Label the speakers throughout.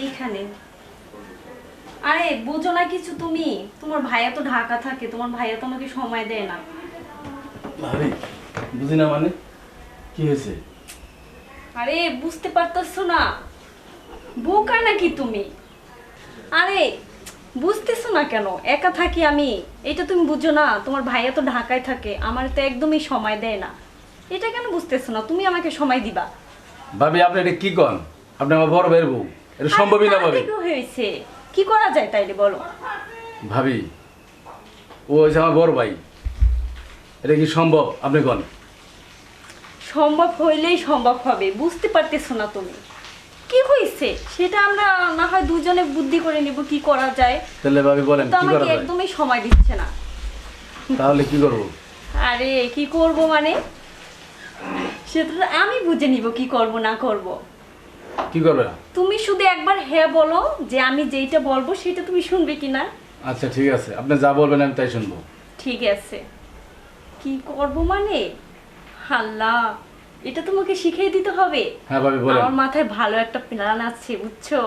Speaker 1: এইখানে। আরে বোঝো না কিছু তুমি? তোমার ভাইয়া তো ঢাকা থাকে, তোমার ভাইয়া তো আমাকে সময় দেয় না।
Speaker 2: ভাবি বুঝি না মানে কি হয়েছে?
Speaker 1: আরে বুঝতে পারতেছো না? বোকা নাকি তুমি? আরে বুঝতেছো না কেন? একা থাকি আমি, এটা তুমি বুঝো না? তোমার ভাইয়া তো ঢাকায় থাকে, আমার তো একদমই সময় দেয় না। এটা কেন বুঝতেছো না? তুমি আমাকে সময় দিবা।
Speaker 2: ভাবি আপনি এটা কি কন? আপনি আমার বড় ভাইয়ের বউ, এটা সম্ভবই না ভাবি।
Speaker 1: কি হয়েছে? কি করা যায় তাইলে বলো?
Speaker 2: ভাবি ও হয়েছে আমার বড় ভাই, এটা কি সম্ভব আপনি কন?
Speaker 1: সম্ভব হইলেই সম্ভব হবে, বুঝতে পারতেছো না তুমি? কি হয়েছে সেটা আমরা না হয় দুজনে বুদ্ধি করে নিব কি করা যায়।
Speaker 2: তাহলে ভাবি বলেন
Speaker 1: তো
Speaker 2: কি করা
Speaker 1: আমাকে
Speaker 2: যায়?
Speaker 1: একদমই সময় দিচ্ছে না।
Speaker 2: তাহলে কি করব?
Speaker 1: আরে কি করব মানে, সেটা তো আমি বুঝে নিব কি করব না করব।
Speaker 2: কি করবে?
Speaker 1: তুমি শুধু একবার হ্যাঁ বলো যে আমি যেইটা বলবো সেটা তুমি শুনবে কিনা।
Speaker 2: আচ্ছা ঠিক আছে, আপনি যা বলবেন আমি তাই শুনবো।
Speaker 1: ঠিক আছে। কি করব মানে, আল্লাহ, এটা তোমাকে শিখিয়ে দিতে হবে।
Speaker 2: হ্যাঁ ভাবি বলেন।
Speaker 1: আমার মাথায় ভালো একটা প্ল্যান আছে বুঝছো,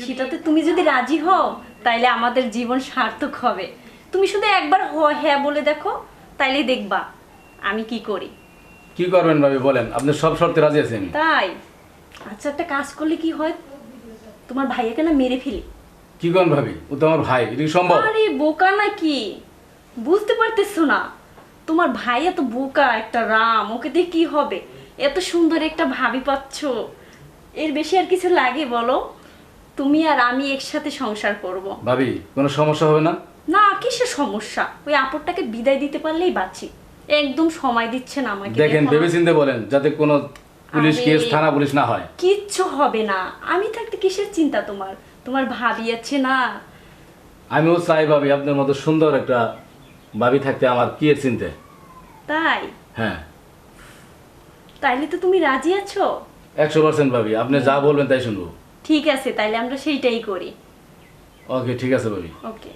Speaker 1: সেটাতে তুমি যদি রাজি হও তাইলে আমাদের জীবন সার্থক হবে। তুমি শুধু একবার হ্যাঁ বলে দেখো, তাইলে দেখবা আমি কি করি।
Speaker 2: কি করবেন ভাবি বলেন, আপনি সব শর্তে রাজি আছেন?
Speaker 1: তাই আচ্ছা, একটা কাজ করলে কি হয়, তোমার ভাইয়াকে না মেরে ফেলি।
Speaker 2: কি করেন ভাবি? ও তো আমার ভাই, এটা কি সম্ভব?
Speaker 1: আরে বোকা নাকি, বুঝতে পারতেছো না? তোমার ভাইয়া তো বোকা একটা রাম, ওকে দিয়ে কি হবে? এত সুন্দর একটা ভাবি পাচ্ছো, এর বেশি আর কিছু লাগে বলো? তুমি আর আমি একসাথে সংসার করব।
Speaker 2: ভাবি কোনো সমস্যা হবে না?
Speaker 1: না, কিসের সমস্যা? ওই আপুরটাকে বিদায় দিতে পারলেই বাঁচি। একদম সময় দিচ্ছে না আমাকে।
Speaker 2: দেখেন
Speaker 1: দেখো
Speaker 2: ভেবে
Speaker 1: না।
Speaker 2: চিন্তে বলেন, যাতে কোনো পুলিশ
Speaker 1: আরে,
Speaker 2: কেস থানা পুলিশ না হয়।
Speaker 1: কিচ্ছু হবে না, আমি থাকতে কিসের চিন্তা তোমার? তোমার ভাবি আছে না।
Speaker 2: আমিও চাই ভাবি আপনার মতো সুন্দর একটা ভাবি থাকতে, আমার কি এর চিনতে।
Speaker 1: তাই
Speaker 2: হ্যাঁ
Speaker 1: তাইলে তো তুমি রাজি আছো?
Speaker 2: 100% ভাবি, আপনি যা বলবেন তাই শুনবো।
Speaker 1: ঠিক আছে, তাইলে আমরা সেইটাই করি।
Speaker 2: ওকে ঠিক আছে ভাবি।
Speaker 1: ওকে।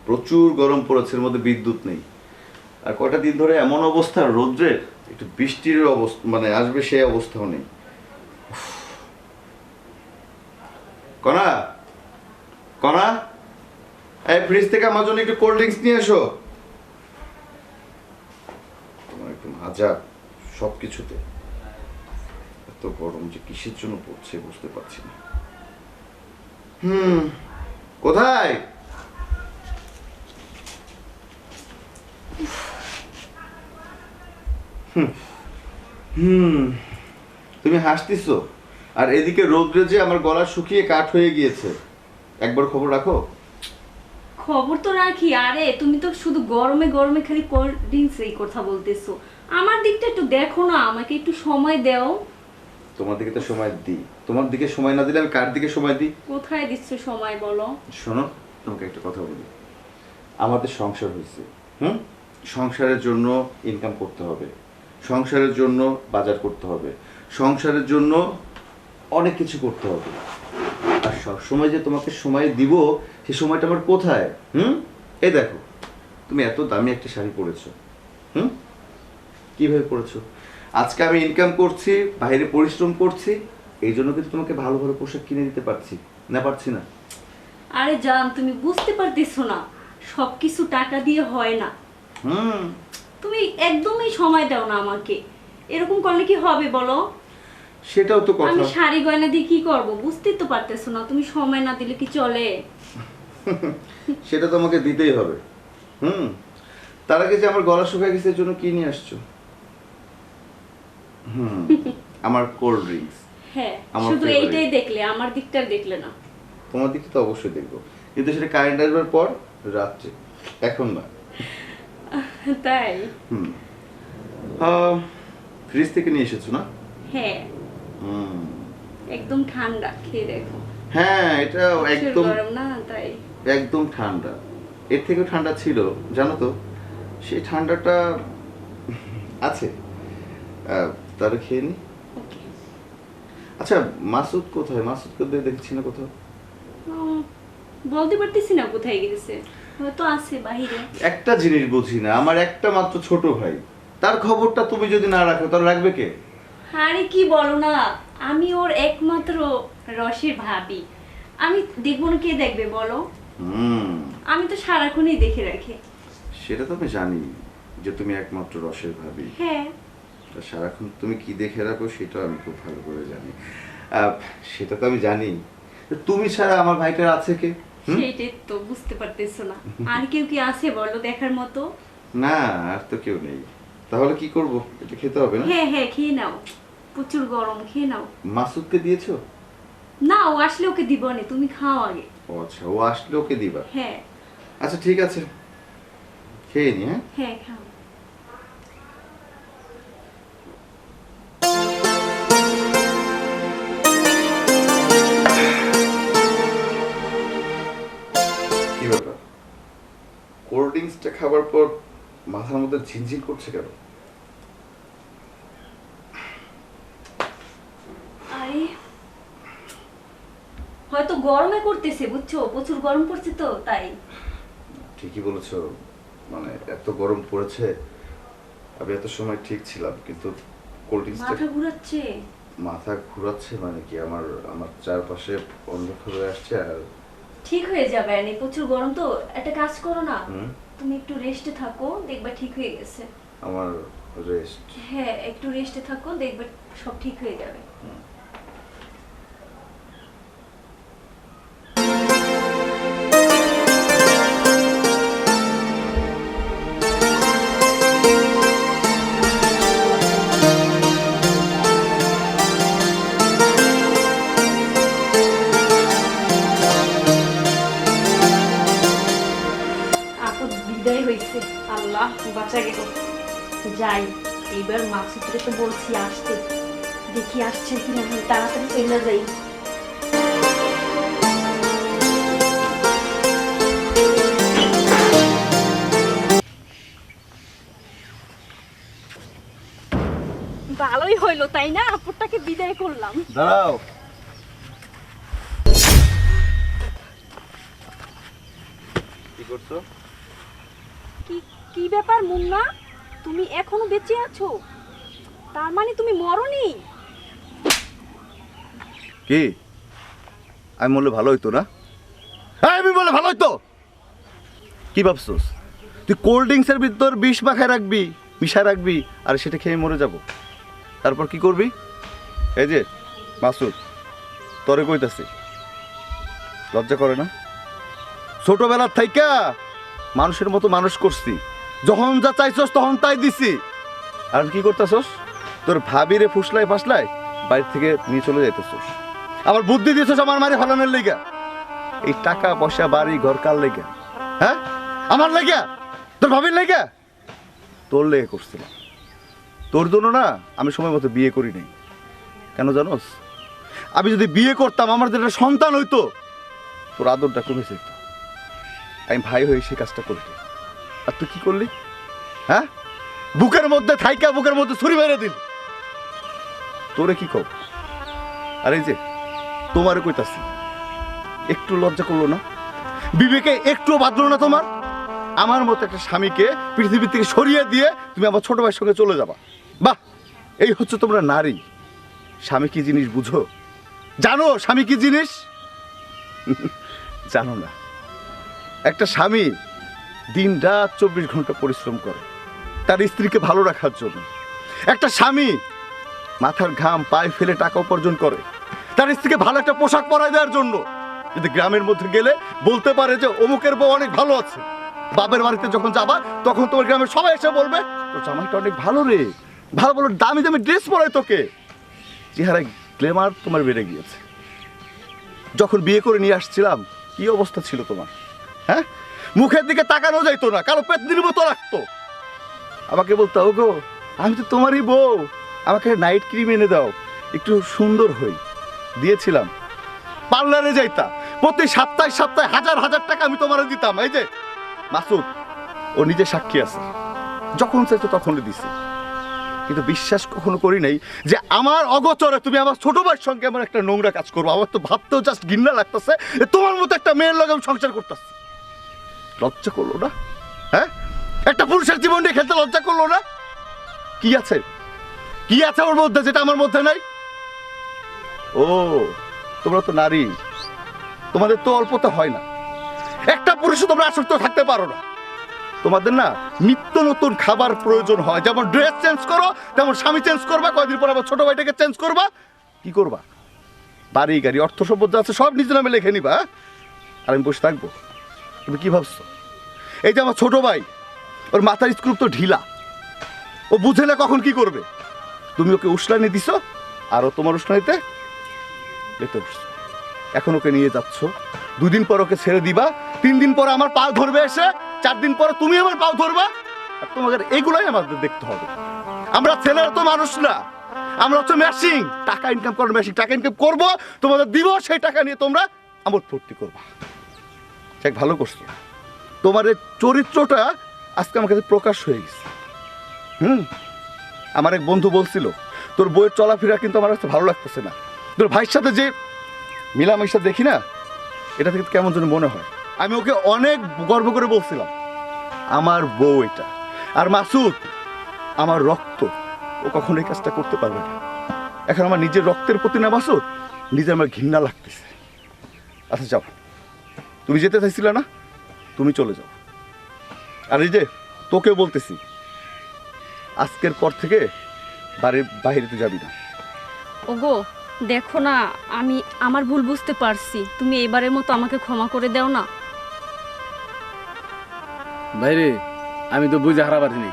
Speaker 3: প্রচুর গরম পড়েছে, এর মধ্যে বিদ্যুৎ নেই। আর কয়টা দিন ধরে এমন অবস্থা রৌদ্রের, একটু বৃষ্টির অবস্থা মানে আসবে সেই অবস্থাও নেই। কণা, কণা, এই ফ্রিজ থেকে আমার জন্য একটু কোল্ড ড্রিঙ্কস নিয়ে এসো। তোমার একটু মাজা সব কিছুতে। এত গরম যে কিসের জন্য পড়ছে বুঝতে পারছি না। কোথায়? তুমি হাসতেছো, আর এদিকে রৌদ্রে যে আমার গলা শুকিয়ে কাঠ হয়ে গিয়েছে। একবার খবর রাখো।
Speaker 1: খবর তো রাখি। আরে তুমি তো শুধু গরমে গরমে খালি কোল্ড ড্রিঙ্কস এই কথা বলতেছো। আমার দিকটা একটু দেখো না, আমাকে একটু সময় দাও।
Speaker 3: তোমার দিকে তো সময় দিই, তোমার দিকে সময় না দিলে আমি কার দিকে সময় দিই?
Speaker 1: কোথায় দিচ্ছ সময় বলো?
Speaker 3: শোনো, তোমাকে একটা কথা বলি। আমাদের সংসার হয়েছে, সংসারের জন্য ইনকাম করতে হবে, সংসারের জন্য বাজার করতে হবে, সংসারের জন্য অনেক কিছু করতে হবে। আর সবসময় যে তোমাকে সময় দিব, সে সময়টা আমার কোথায়? এই দেখো, তুমি এত দামি একটা শাড়ি পরেছো, কিভাবে পরেছো? আজকে আমি ইনকাম করছি, বাইরে পরিশ্রম করছি, এই জন্য কিন্তু তোমাকে ভালো ভালো পোশাক কিনে দিতে পারছি না, পারছি না?
Speaker 1: আরে জান, তুমি বুঝতে পারতেছো না, সবকিছু টাকা দিয়ে হয় না। তুমি একদমই সময় দাও না আমাকে। এরকম করলে কি হবে বলো?
Speaker 3: সেটাও তো
Speaker 1: আমি
Speaker 3: কথা।
Speaker 1: শাড়ি গয়না দিয়ে কি করব, বুঝতেই তো পারতেছো না? তুমি সময় না দিলে কি চলে?
Speaker 3: সেটা তোমাকে দিতেই হবে। তার আগে যে আমার গলা শুকিয়ে গেছে, এর জন্য কি নিয়ে আসছো? আমার কোল্ড ড্রিঙ্কস।
Speaker 1: হ্যাঁ,
Speaker 3: আমার
Speaker 1: শুধু
Speaker 3: favorite।
Speaker 1: এইটাই দেখলে, আমার দিকটা দেখলে না।
Speaker 3: তোমার দিকে তো অবশ্যই দেখবো, কিন্তু সেটা কারেন্ট আসবার পর, রাত্রে, এখন না।
Speaker 1: তাই?
Speaker 3: ফ্রিজ থেকে নিয়ে এসেছো না?
Speaker 1: হ্যাঁ, একদম ঠান্ডা, খেয়ে দেখো।
Speaker 3: হ্যাঁ, এটা
Speaker 1: প্রচুর
Speaker 3: একদম
Speaker 1: গরম না, তাই
Speaker 3: একদম ঠান্ডা। এর থেকেও ঠান্ডা ছিল, জানো তো? সেই ঠান্ডাটা আছে। তাহলে খেয়ে নি।
Speaker 1: ওকে।
Speaker 3: আচ্ছা, মাসুদ কোথায়? মাসুদকে দেখছি না কোথাও।
Speaker 1: বলতে পারতেছি না কোথায় গেছে, হয়তো আছে বাইরে।
Speaker 3: একটা জিনিস বুঝি না, আমার একটা মাত্র ছোট ভাই, তার খবরটা তুমি যদি না রাখো তাহলে রাখবে কে?
Speaker 1: আরে কি বলো না, আমি ওর একমাত্র রসের ভাবি। আমি দেখবো না, কে দেখবে বলো?
Speaker 3: হুম,
Speaker 1: আমি তো সারাক্ষণই দেখে রাখি।
Speaker 3: সেটা তো আমি জানি যে তুমি একমাত্র রসের ভাবি।
Speaker 1: হ্যাঁ।
Speaker 3: তা সারাক্ষণ তুমি কি দেখে রাখো সেটাও আমি খুব ভালো করে জানি। সেটা তো আমি জানি। তো তুমি ছাড়া আমার ভাইটার আছে কে?
Speaker 1: সেটাই তো বুঝতে পারতেছো না। আর কেউ কি আছে বলো দেখার মতো?
Speaker 3: না, আর তো কেউ নেই। তাহলে কি করব? এটা খেতে হবে না?
Speaker 1: হ্যাঁ হ্যাঁ, খেয়ে নাও, প্রচুর গরম, খেয়ে নাও।
Speaker 3: মাসুদকে দিয়েছো?
Speaker 1: না, ও আসলে ওকে দিব না, তুমি খাও আগে।
Speaker 3: ও আচ্ছা, ও আসলে ওকে দিবা।
Speaker 1: হ্যাঁ
Speaker 3: আচ্ছা ঠিক আছে, খেয়ে নি। হ্যাঁ,
Speaker 1: হ্যাঁ, খাও।
Speaker 3: কি ব্যাপার? কোল্ড ড্রিঙ্কসটা খাবার পর মাথার মধ্যে ঝিনঝিন করছে কেন?
Speaker 1: আরে হয়তো গরমে করতেছে, বুঝছো, প্রচুর গরম পড়ছে তো তাই।
Speaker 3: ঠিকই বলেছো, মানে এত গরম পড়েছে। আমি এত সময় ঠিক ছিলাম, কিন্তু কোল্ড ড্রিঙ্কসটা
Speaker 1: মাথা ঘুরাচ্ছে।
Speaker 3: মাথা ঘোরাচ্ছে মানে কি, আমার আমার চারপাশে অন্ধকার হয়ে আসছে। আর
Speaker 1: ঠিক হয়ে যাবে, আরে প্রচুর গরম তো। একটা কাজ করো না,
Speaker 3: হুম,
Speaker 1: তুমি একটু রেস্টে থাকো, দেখবা ঠিক হয়ে গেছে।
Speaker 3: আমার রেস্ট?
Speaker 1: হ্যাঁ, একটু রেস্টে থাকো, দেখবে সব ঠিক হয়ে যাবে। আপদ বিদায় হয়েছে, আল্লাহ বাঁচা গেল। যাই, এইবার মাসুদরে তো বলছি আসতে, দেখি আসছে কিনা, তাড়াতাড়ি চলে যাই। ভালোই হইলো তাই না, আপুরটাকে বিদায় করলাম।
Speaker 3: দাঁড়াও। কি করছো?
Speaker 1: কি কি ব্যাপার মুন্না, তুমি এখনো বেঁচে আছো? তার মানে তুমি মরনি?
Speaker 4: কি আমি বললে ভালো হইতো না? হ্যাঁ, আমি বলে ভালো হইতো। কি ভাবছোস তুই কোল্ড ড্রিঙ্কসের ভিতর বিষ মাখায় রাখবি, মিশা রাখবি, আর সেটা খেয়ে মরে যাব? তারপর কি করবি? এই যে মাসুদ, তরে কইতাছি, লজ্জা করে না? ছোটবেলার থাইকা মানুষের মতো মানুষ করছি, যখন যা চাইছস তখন তাই দিছি। আর কি করতেছস? তোর ভাবিরে ফুসলাই ফাসলাই বাইরে থেকে নিয়ে চলে যাইতেছস। আবার বুদ্ধি দিয়েছস আমার মারে ফালানোর লেগা। এই টাকা পয়সা বাড়ি ঘর কার লেগা? হ্যাঁ, আমার লেগা? তোর ভাবির লেগা? তোর লেগে করছিলাম। তোর জন্য না আমি সময় মতো বিয়ে করি নাই। কেন জানোস? আমি যদি বিয়ে করতাম, আমার যেটা সন্তান হইতো, তোর আদরটা কমে যেত। আমি ভাই হয়ে সেই কাজটা করলি, আর তুই কি করলি? হ্যাঁ, বুকের মধ্যে থাইকা বুকের মধ্যে ছুরি মেরে দিল। তোরে কি কব? আর এই যে তোমারে কইতাছি, একটু লজ্জা করলো না? বিবেকে একটুও বাঁধলো না তোমার? আমার মতো একটা স্বামীকে পৃথিবী থেকে সরিয়ে দিয়ে তুমি আমার ছোট ভাইয়ের সঙ্গে চলে যাবা? বাহ, এই হচ্ছে তোমরা নারী। স্বামী কি জিনিস বুঝো? জানো স্বামী কি জিনিস? জানো না। একটা স্বামী দিন রাত 24 ঘন্টা পরিশ্রম করে তার স্ত্রীকে ভালো রাখার জন্য। একটা স্বামী মাথার ঘাম পায়ে ফেলে টাকা উপার্জন করে তার স্ত্রীকে ভালো একটা পোশাক পরায় দেওয়ার জন্য। যদি গ্রামের মধ্যে গেলে বলতে পারে যে অমুকের বউ অনেক ভালো আছে, বাপের বাড়িতে যখন যাবা তখন তোমার গ্রামের সবাই এসে বলবে তোর জামাইটা অনেক ভালো রে, ভালো ভালো দামি দামি ড্রেস পরায় তোকে। চেহারায় গ্ল্যামার তোমার বেড়ে গিয়েছে। যখন বিয়ে করে নিয়ে আসছিলাম কি অবস্থা ছিল তোমার? হ্যাঁ, মুখের দিকে তাকানো যাইতো না, কারো পেতনির মতো রাখতো। আমাকে বলতো ওগো আমি তো তোমারই বউ, আমাকে নাইট ক্রিম এনে দাও, একটু সুন্দর হই। দিয়েছিলাম। পার্লারে যাইতা, প্রতি সপ্তাহে সপ্তাহে হাজার হাজার টাকা আমি তোমারে দিতাম। এই যে মাসুদ, ও নিজে সাক্ষী আছে, যখন চাইতো তখনই দিছি। কিন্তু বিশ্বাস কখনো করি নাই যে আমার অগোচরে তুমি আমার ছোট ভাইয়ের সঙ্গে আমার একটা নোংরা কাজ করবো। আমার তো ভাবতেও জাস্ট ঘৃণা লাগতেছে তোমার মতো একটা মেয়ের লগে আমি সংসার করতেছি। লজ্জা করলো না? হ্যাঁ, একটা পুরুষের জীবন নিয়ে খেলতে লজ্জা করলো না? কি আছে কি আছে ওর মধ্যে যেটা আমার মধ্যে নাই? ও, তোমরা তো নারী, তোমাদের তো অল্পতা হয় না। একটা পুরুষও তোমরা আসক্ত থাকতে পারো না। তোমাদের না নিত্য নতুন খাবার প্রয়োজন হয়। যেমন ড্রেস চেঞ্জ করো, তেমন স্বামী চেঞ্জ করবা, কয়দিন পর আবার ছোট ভাইটাকে চেঞ্জ করবা। কি করবা? বাড়ি গাড়ি অর্থ সম্পদ যা আছে সব নিজের নামে লিখে নিবা, আর আমি বসে থাকবো? তুমি কি ভাবছো? এই যে আমার ছোট ভাই, ওর মাথার স্ক্রু তো ঢিলা, ও বুঝে না কখন কি করবে। তুমি ওকে উস্কানি দিছো, আর ও তোমার উস্কানিতে লেতে বসছো। এখন ওকে নিয়ে যাচ্ছ, 2 দিন পর ওকে ছেড়ে দিবা, 3 দিন পর আমার পা ধরবে এসে, 4 দিন পরে তুমি আমার পাও ধরবা। আর তোমাদের এগুলাই আমাদের দেখতে হবে। আমরা ছেলেরা তো মানুষ না, আমরা হচ্ছে মেশিন। টাকা ইনকাম করার মেশিন। টাকা ইনকাম করবো, তোমাদের দিব, সেই টাকা নিয়ে তোমরা আমোদ ফুর্তি করবা। ঠিক ভালো করছো। তোমার এই চরিত্রটা আজকে আমার কাছে প্রকাশ হয়ে গেছে। আমার এক বন্ধু বলছিল, তোর বইয়ের চলাফেরা কিন্তু আমার কাছে ভালো লাগতেছে না। তোর ভাইয়ের সাথে যে মিলামিশা দেখি না, এটা থেকে কেমন যেন মনে হয়। আমি ওকে অনেক গর্ব করে বলছিলাম, আমার বউ এটা। আর মাসুদ আমার রক্ত, ও কখনো এই কাজটা করতে পারবে না। এখন আমার নিজের রক্তের প্রতি না মাসুদ, নিজে আমার ঘৃণা লাগতেছে। আচ্ছা যাও, তুমি যেতে চাইছিলে না, তুমি চলে যাও। আর এই যে তোকেও বলতেছি, আজকের পর থেকে বাড়ির বাইরে তো যাবি না।
Speaker 1: ওগো দেখো না, আমি আমার ভুল বুঝতে পারছি, তুমি এবারের মতো আমাকে ক্ষমা করে দাও না।
Speaker 2: ভাইরে, আমি তো বুঝে হারা পারিনি।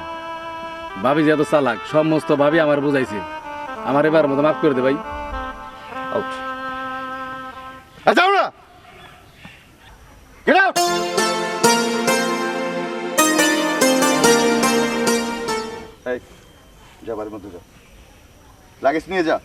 Speaker 2: ভাবি যে এত চালাক, সমস্ত ভাবি আমার বুঝাইছে। আমার এবার মতো মাফ করে দে ভাই।
Speaker 4: আউট। যাও না, গেট আউট। এই যা, বাড়ির মধ্যে যা, লাগেজ নিয়ে যা।